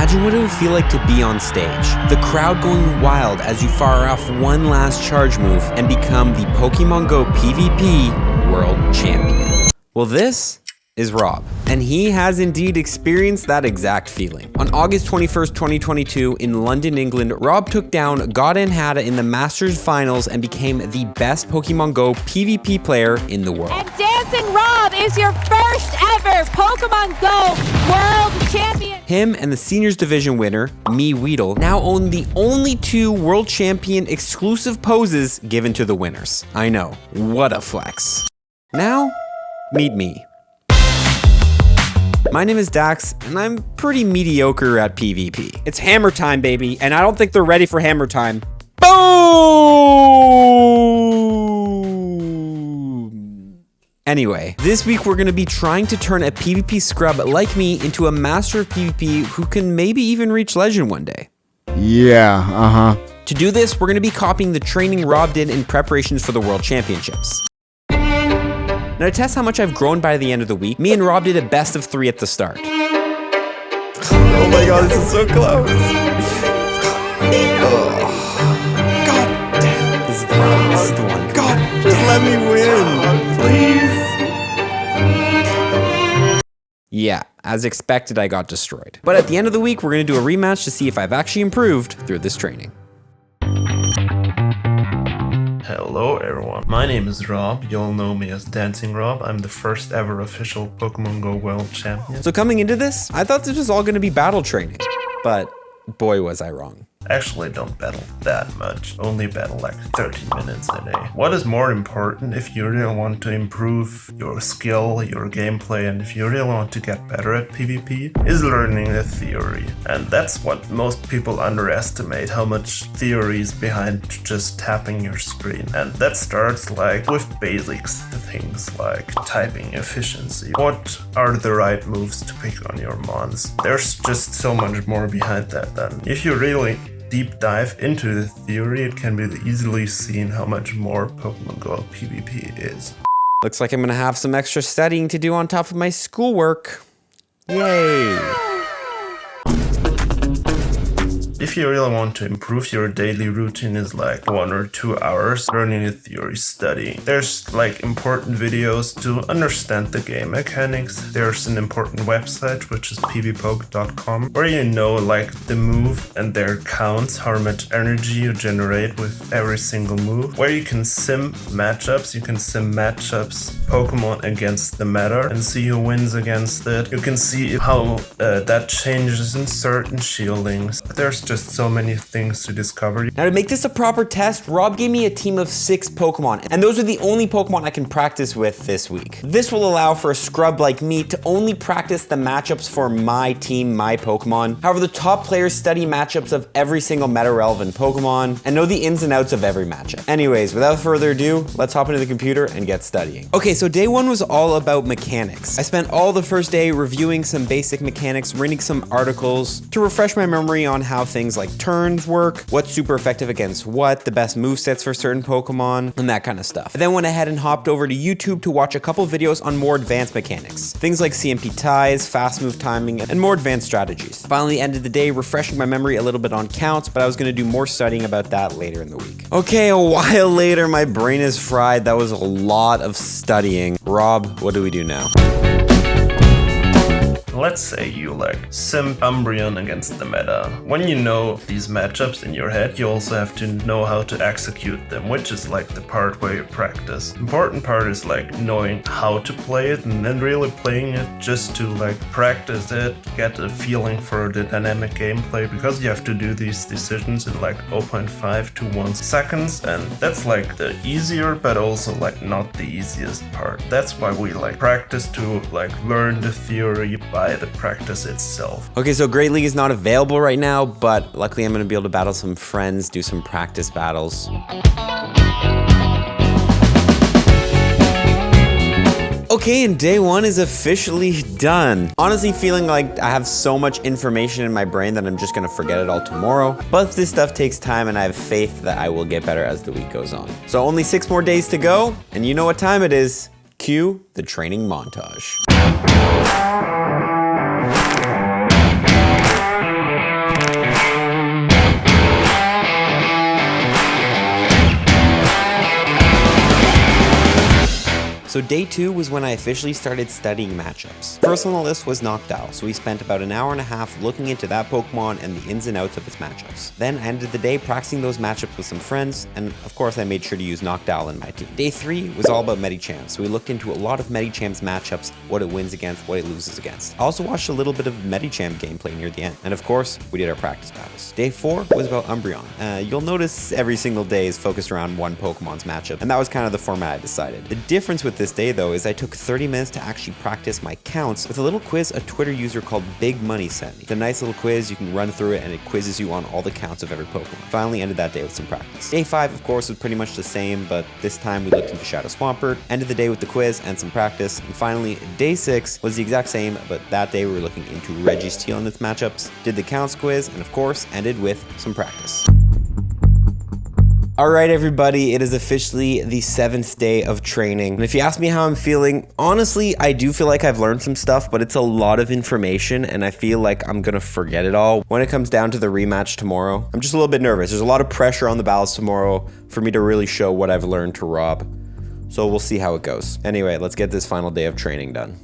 Imagine what it would feel like to be on stage. The crowd going wild as you fire off one last charge move and become the Pokemon Go PvP World Champion. Well, this is Rob, and he has indeed experienced that exact feeling. On August 21st, 2022, in London, England, Rob took down God and Hada in the Masters Finals and became the best Pokemon Go PvP player in the world. And Dancing Rob is your first ever Pokemon Go World Champion. Him and the Seniors Division winner, Me Weedle, now own the only two World Champion exclusive poses given to the winners. I know, what a flex. Now, meet me. My name is Dax, and I'm pretty mediocre at PvP. It's hammer time, baby, and I don't think they're ready for hammer time. Boom! Anyway, this week we're gonna be trying to turn a PvP scrub like me into a master of PvP who can maybe even reach Legend one day. Yeah, To do this, we're gonna be copying the training Rob did in preparations for the World Championships. Now, to test how much I've grown by the end of the week, me and Rob did a best of 3 at the start. Oh my god, this is so close. God damn. This is the one. This is the one. God, just let me win, please. Yeah, as expected, I got destroyed. But at the end of the week, we're gonna do a rematch to see if I've actually improved through this training. Hello everyone, my name is Rob, you'll know me as Dancing Rob. I'm the first ever official Pokemon Go World Champion. So coming into this, I thought this was all gonna be battle training, but boy was I wrong. Actually don't battle that much, only battle like 30 minutes a day. What is more important if you really want to improve your skill, your gameplay, and if you really want to get better at PvP, is learning the theory. And that's what most people underestimate, how much theory is behind just tapping your screen. And that starts like with basics, things like typing efficiency. What are the right moves to pick on your mons? There's just so much more behind that than if you really deep dive into the theory, it can be easily seen how much more Pokemon Go PvP is. Looks like I'm gonna have some extra studying to do on top of my schoolwork. Yay! If you really want to improve, your daily routine is like 1 or 2 hours learning the theory, studying. There's like important videos to understand the game mechanics. There's an important website, which is pvpoke.com, where you know like the move and their counts, how much energy you generate with every single move, where you can sim matchups. You can sim matchups Pokemon against the meta and see who wins against it. You can see how that changes in certain shieldings. There's just so many things to discover. Now to make this a proper test, Rob gave me a team of 6 Pokemon, and those are the only Pokemon I can practice with this week. This will allow for a scrub like me to only practice the matchups for my team, my Pokemon. However, the top players study matchups of every single meta-relevant Pokemon and know the ins and outs of every matchup. Anyways, without further ado, let's hop into the computer and get studying. Okay, so day 1 was all about mechanics. I spent all the first day reviewing some basic mechanics, reading some articles to refresh my memory on how things like turns work, what's super effective against what, the best movesets for certain Pokemon, and that kind of stuff. I then went ahead and hopped over to YouTube to watch a couple videos on more advanced mechanics. Things like CMP ties, fast move timing, and more advanced strategies. Finally ended the day refreshing my memory a little bit on counts, but I was gonna do more studying about that later in the week. Okay, a while later, my brain is fried. That was a lot of studying. Rob, what do we do now? Let's say you like sim Umbreon against the meta. When you know these matchups in your head, you also have to know how to execute them, which is like the part where you practice. Important part is like knowing how to play it and then really playing it just to like practice it, get a feeling for the dynamic gameplay, because you have to do these decisions in like 0.5 to 1 seconds, and that's like the easier but also like not the easiest part. That's why we like practice to like learn the theory by the practice itself. Okay, so Great League is not available right now, but luckily I'm gonna be able to battle some friends, do some practice battles. Okay, and day 1 is officially done. Honestly feeling like I have so much information in my brain that I'm just gonna forget it all tomorrow. But this stuff takes time and I have faith that I will get better as the week goes on. So only 6 more days to go, and you know what time it is. Cue the training montage. So day 2 was when I officially started studying matchups. First on the list was Noctowl, so we spent about an hour and a half looking into that Pokemon and the ins and outs of its matchups. Then I ended the day practicing those matchups with some friends, and of course I made sure to use Noctowl in my team. Day 3 was all about Medicham, so we looked into a lot of Medicham's matchups, what it wins against, what it loses against. I also watched a little bit of Medicham gameplay near the end, and of course, we did our practice battles. Day 4 was about Umbreon. You'll notice every single day is focused around one Pokemon's matchup, and that was kind of the format I decided. The difference with this day though is I took 30 minutes to actually practice my counts with a little quiz a Twitter user called Big Money sent me. It's a nice little quiz, you can run through it and it quizzes you on all the counts of every Pokemon. Finally ended that day with some practice. Day 5 of course was pretty much the same, but this time we looked into Shadow Swampert, ended the day with the quiz and some practice, and finally day 6 was the exact same, but that day we were looking into Registeel and its matchups, did the counts quiz, and of course ended with some practice. All right, everybody, it is officially the 7th day of training. And if you ask me how I'm feeling, honestly, I do feel like I've learned some stuff, but it's a lot of information and I feel like I'm gonna forget it all when it comes down to the rematch tomorrow. I'm just a little bit nervous. There's a lot of pressure on the battles tomorrow for me to really show what I've learned to Rob. So we'll see how it goes. Anyway, let's get this final day of training done.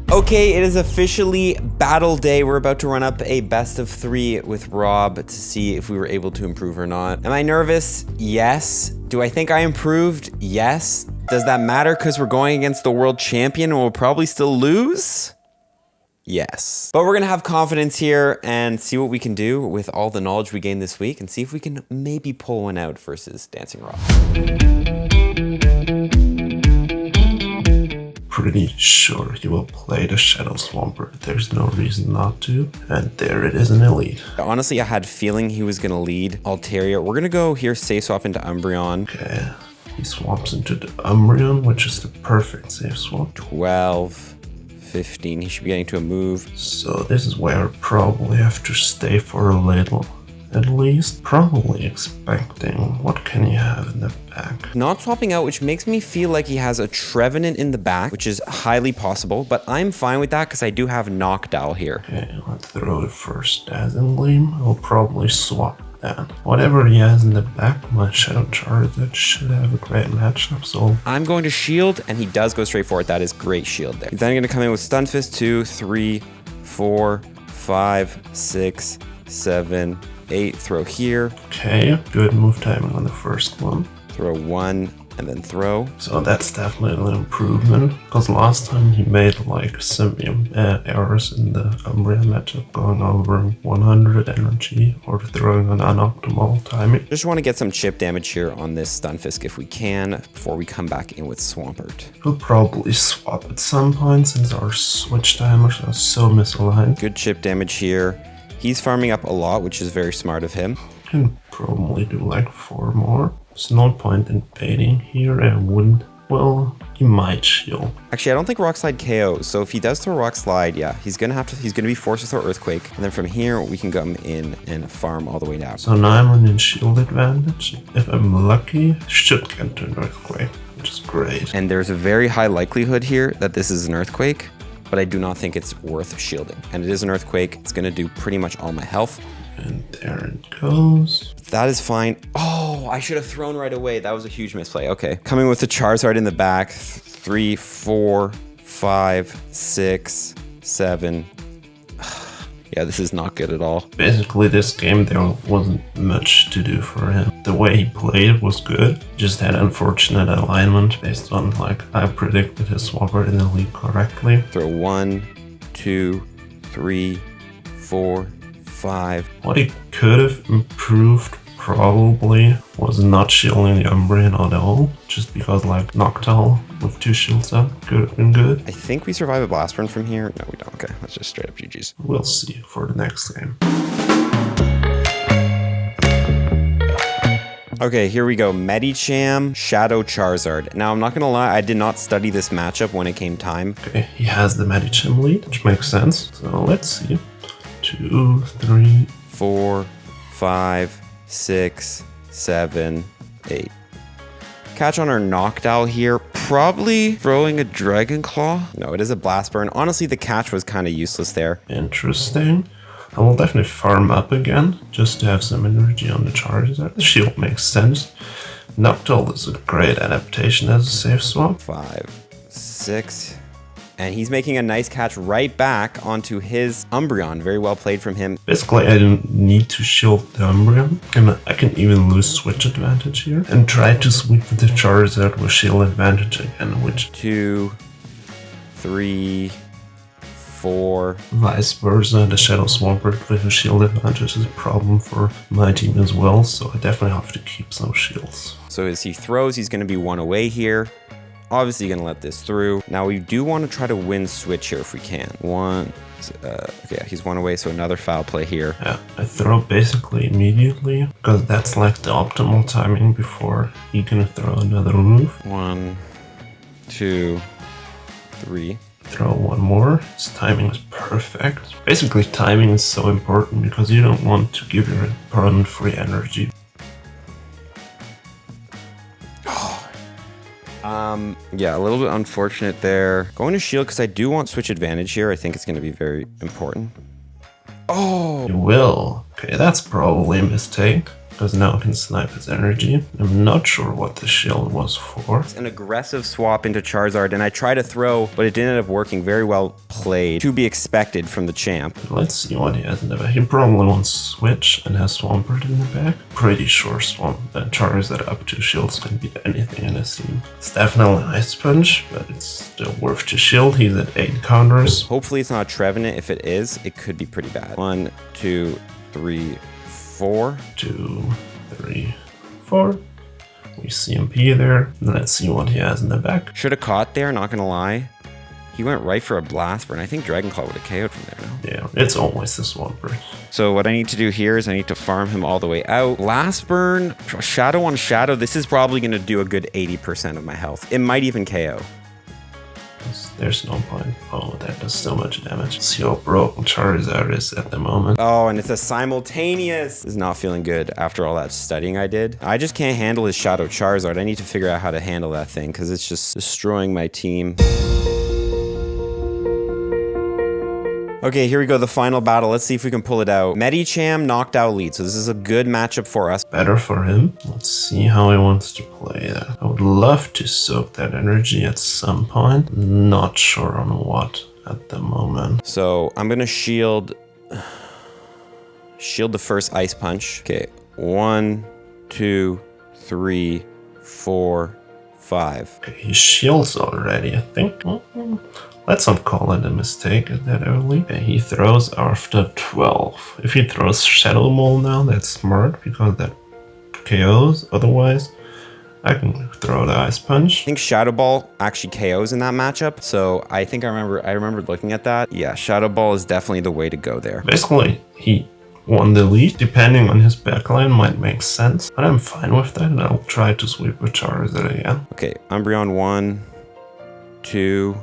Okay, it is officially battle day. We're about to run up a best of 3 with Rob to see if we were able to improve or not. Am I nervous? Yes. Do I think I improved? Yes. Does that matter because we're going against the world champion and we'll probably still lose? Yes. But we're gonna have confidence here and see what we can do with all the knowledge we gained this week and see if we can maybe pull one out versus Dancing Rob. Pretty sure he will play the Shadow Swampert. There's no reason not to. And there it is, an elite. Honestly, I had a feeling he was gonna lead Altaria. We're gonna go here, safe swap into Umbreon. Okay, he swaps into the Umbreon, which is the perfect safe swap. 12, 15, he should be getting to a move. So this is where I probably have to stay for a little. At least, probably expecting what can he have in the back. Not swapping out, which makes me feel like he has a Trevenant in the back, which is highly possible, but I'm fine with that because I do have Noctowl here. Okay, let's throw the first Dazzling Gleam. I'll probably swap that. Whatever he has in the back, my Shadow Charizard should have a great matchup, so... I'm going to shield, and he does go straight for it. That is great shield there. He's then going to come in with Stunfisk, 2, 3, 4, 5, 6, 7, 8, throw here. Okay, good move timing on the first one. Throw 1, and then throw. So that's definitely an improvement, because last time he made like some errors in the Umbreon matchup, going over 100 energy or throwing an unoptimal timing. Just want to get some chip damage here on this Stunfisk if we can, before we come back in with Swampert. We'll probably swap at some point since our switch timers are so misaligned. Good chip damage here. He's farming up a lot, which is very smart of him. Can probably do like 4 more. There's no point in baiting here. I wouldn't. Well, he might shield. Actually, I don't think Rock Slide KO. So if he does throw Rock Slide, yeah, he's gonna be forced to throw Earthquake. And then from here, we can come in and farm all the way down. So now I'm in shield advantage. If I'm lucky, should get to an Earthquake, which is great. And there's a very high likelihood here that this is an Earthquake, but I do not think it's worth shielding. And it is an Earthquake. It's gonna do pretty much all my health. And there it goes. That is fine. Oh, I should have thrown right away. That was a huge misplay. Okay. Coming with the Charizard in the back. 3, 4, 5, 6, 7. Yeah, this is not good at all. Basically, this game, there wasn't much to do for him. The way he played was good. Just had unfortunate alignment based on, like, I predicted his Swampert in the league correctly. Throw 1, 2, 3, 4, 5. What he could have improved probably was not shielding the Umbreon at all, just because like Noctowl with 2 shields up could have been good. I think we survive a Blast Burn from here. No, we don't. Okay, that's just straight up GG's. We'll see for the next game. Okay, here we go. Medicham, Shadow Charizard. Now, I'm not gonna lie, I did not study this matchup when it came time. Okay, he has the Medicham lead, which makes sense. So let's see. 2, 3, 4, 5, 6, 7, 8. Catch on our Noctowl here. Probably throwing a Dragon Claw. No, it is a Blast Burn. Honestly, the catch was kind of useless there. Interesting. I will definitely farm up again, just to have some energy on the Charizard. The shield makes sense. Noctowl is a great adaptation as a safe swap. 5, 6. And he's making a nice catch right back onto his Umbreon. Very well played from him. Basically, I don't need to shield the Umbreon. And I can even lose switch advantage here. And try to sweep the Charizard with shield advantage again, which... 2, 3, 4. Vice versa, the Shadow Swampert with a shield advantage is a problem for my team as well. So I definitely have to keep some shields. So as he throws, he's going to be 1 away here. Obviously going to let this through. Now we do want to try to win switch here if we can. 1, okay, he's 1 away, so another foul play here. Yeah, I throw basically immediately, because that's like the optimal timing before he can throw another move. 1, 2, 3. Throw one more. His timing is perfect. Basically, timing is so important because you don't want to give your opponent free energy. Yeah, a little bit unfortunate there. Going to shield because I do want switch advantage here. I think it's going to be very important. Oh! You will. Okay, that's probably a mistake, because now I can snipe his energy. I'm not sure what the shield was for. An aggressive swap into Charizard, and I tried to throw, but it didn't end up working. Very well played. To be expected from the champ. Let's see what he has in the back. He probably wants Switch and has Swampert in the back. Pretty sure Charizard up 2 shields can beat anything in his team. It's definitely an Ice Punch, but it's still worth to shield. He's at 8 counters. Hopefully it's not a Trevenant. If it is, it could be pretty bad. 1, 2, 3, 4. 2, 3, 4. We CMP there. Let's see what he has in the back. Should have caught there, not gonna lie. He went right for a Blast Burn. I think Dragon Claw would have KO'd from there, no? Yeah, it's always the Swampert. So what I need to do here is I need to farm him all the way out. Blast Burn, Shadow on Shadow. This is probably gonna do a good 80% of my health. It might even KO. There's no point. Oh, that does so much damage. See how broken Charizard is at the moment. Oh, and it's a simultaneous. This is not feeling good after all that studying I did. I just can't handle his Shadow Charizard. I need to figure out how to handle that thing because it's just destroying my team. Okay, here we go, the final battle. Let's see if we can pull it out. Medicham knocked out lead, so this is a good matchup for us. Better for him. Let's see how he wants to play that. I would love to soak that energy at some point. Not sure on what at the moment. So I'm gonna shield the first Ice Punch. Okay, 1, 2, 3, 4, 5. Okay, he shields already, I think. Let's not call it a mistake that early. Okay, he throws after 12. If he throws Shadow Mole now, that's smart because that KOs. Otherwise, I can throw the Ice Punch. I think Shadow Ball actually KOs in that matchup. So I think I remember looking at that. Yeah, Shadow Ball is definitely the way to go there. Basically, he won the lead. Depending on his backline might make sense. But I'm fine with that and I'll try to sweep with Charizard again. Okay, Umbreon 1, 2.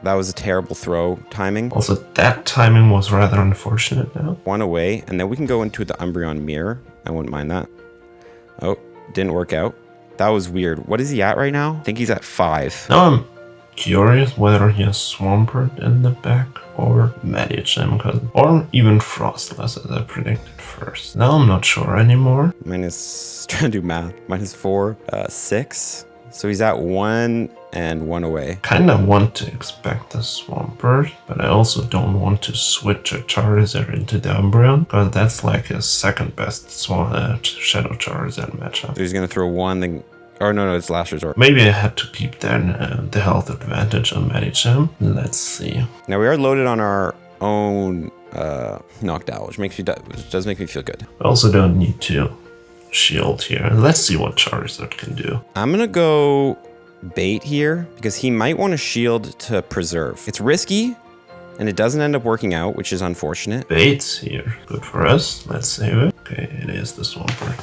That was a terrible throw timing. Also, that timing was rather unfortunate now. 1 away, and then we can go into the Umbreon Mirror. I wouldn't mind that. Oh, didn't work out. That was weird. What is he at right now? I think he's at 5. Now I'm curious whether he has Swampert in the back or Medicham, or even Frostless as I predicted first. Now I'm not sure anymore. Trying to do math. -4, 6. So he's at 1 and 1 away. Kinda want to expect the Swampert, but I also don't want to switch a Charizard into the Umbreon, because that's like his second best Shadow Charizard matchup. So he's gonna throw 1, then... Oh, no, it's last resort. Maybe I had to keep then the health advantage on Medicham. Let's see. Now we are loaded on our own Noctowl, which does make me feel good. I also don't need to shield here. Let's see what Charizard can do. I'm gonna go bait here because he might want to shield to preserve. It's risky and it doesn't end up working out, which is unfortunate. Bait's here. Good for us. Let's save it. Okay, it is the Swampert.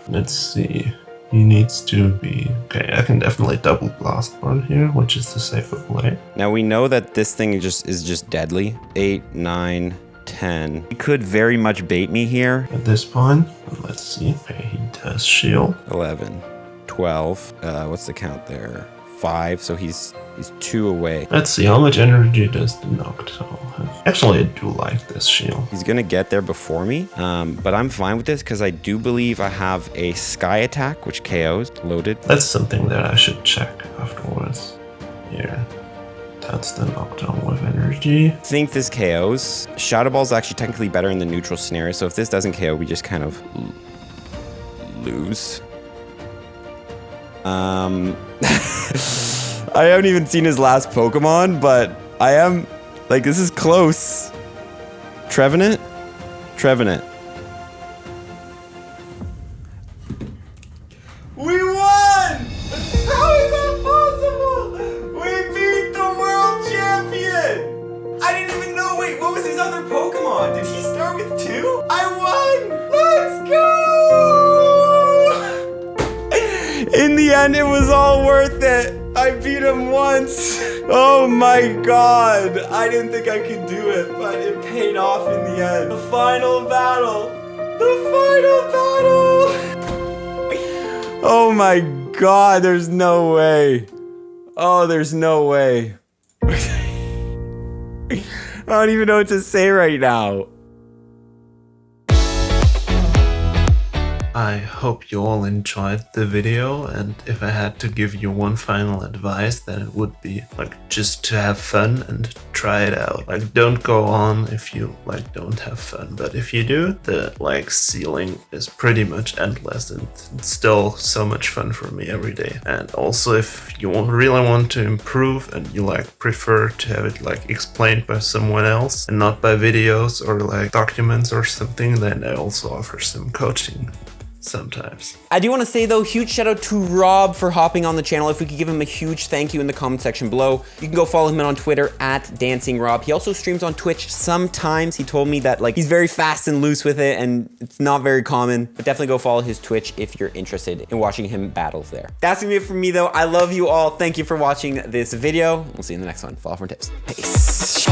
Let's see. He needs to be... Okay, I can definitely double Blast Burn here, which is the safer play. Now we know that this thing is just deadly. 8, 9, 10. He could very much bait me here. At this point, let's see. Okay, he does shield. 11, 12. What's the count there? 5, so he's 2 away. Let's see, how much energy does the Noctowl have? Actually, I do like this shield. He's gonna get there before me, but I'm fine with this because I do believe I have a Sky Attack, which KOs loaded. That's something that I should check afterwards. Here. That's the Noctowl with energy. I think this KOs. Shadow Ball is actually technically better in the neutral scenario, so if this doesn't KO, we just kind of lose. I haven't even seen his last Pokemon, but I am, like, this is close. Trevenant? Trevenant. We won! How is that possible? We beat the world champion! I didn't even know, wait, what was his other Pokemon? Did he start with 2? I won! Let's go! In the end, it was all worth it. I beat him once. Oh my god. I didn't think I could do it, but it paid off in the end. The final battle. The final battle. Oh my god, there's no way. Oh, there's no way. I don't even know what to say right now. I hope you all enjoyed the video, and if I had to give you one final advice, then it would be like just to have fun and try it out. Like, don't go on if you like don't have fun, but if you do, the like ceiling is pretty much endless and it's still so much fun for me every day. And also, if you really want to improve and you like prefer to have it like explained by someone else and not by videos or like documents or something, then I also offer some coaching sometimes. I do want to say though, huge shout out to Rob for hopping on the channel. If we could give him a huge thank you in the comment section below. You can go follow him on Twitter at DancingRob. He also streams on Twitch sometimes. He told me that like he's very fast and loose with it and it's not very common, but definitely go follow his Twitch if you're interested in watching him battles there. That's gonna be it from me though. I love you all. Thank you for watching this video. We'll see you in the next one. Follow for tips. Peace.